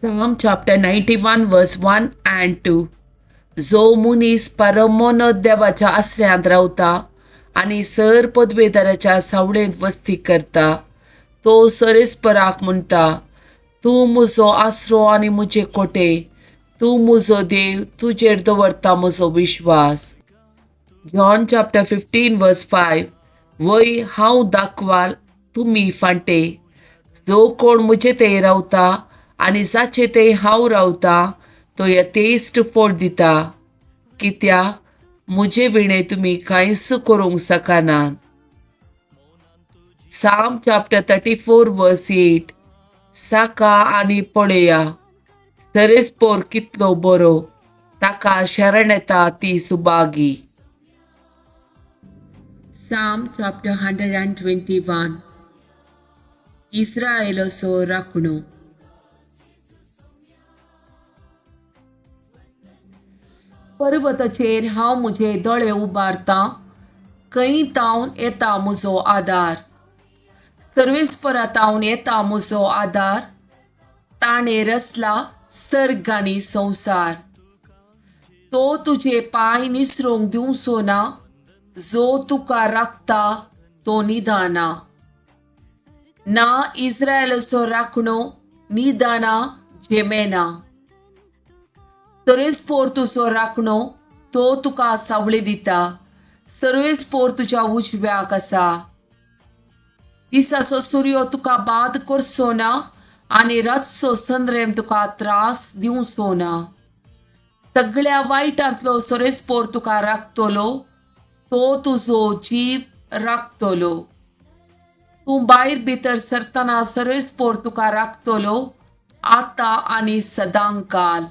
Psalm chapter 91 verse 1 and 2. जो मुनीस परमोन्नत देवाच्या आश्रयांत रावता आनी सर पदवेदाराच्या सावळेंत वस्ती करता, तो सरेस्पराक म्हणटा, तूं म्हजो आसरो आनी म्हजे कोटे, तूं म्हजो देव, तुजेर दवरता म्हजो विश्वास. जॉन चॅप्टर 15 वर्स 5. वय हांव दाखवाल तुमी फांटे, जो कोण म्हजे ते रावता आनी जाचे ते हांव रावता तो यथेश्ट फळ दिता, कित्याक म्हजे विणे तुमी कांयच करूंक शकनात. Psalm chapter 34 verse 8. साका आनी पळया, सरेस्पोर कितलो बरो, ताका शरण येता ती सुबागी. Psalm chapter 121. इस्रायेलाचो राखणो. पर्वताचेर हांव म्हजे दोळे उबारतां, खंय तावन येता म्हजो आदार. सर्वेस्परांतावन येता म्हजो आदार, ताणें रचला सर्ग आनी संवसार. तो तुजे पांय निसरूंक दिवचो ना, जो तुका राखता तो निदाना. ना इस्रायेलाचो राखणो निदाना जेमेना. सरेस्पोर तुजो राखणो, तो तुका सावळी दिता, सर्वेस्पोर तुज्या उजव्याक आसा. दिसाचो सूर्य तुका बाद करचो ना आनी रातचो संद्रेम तुका त्रास दिवचो ना. सगळ्या वायटांतलो सरेस्पोर तुका राखतलो, तो तुजो जीव राखतलो. तूं भायर भितर सरतना सरेस्पोर तुका राखतलो, आतां आनी सदांकाल.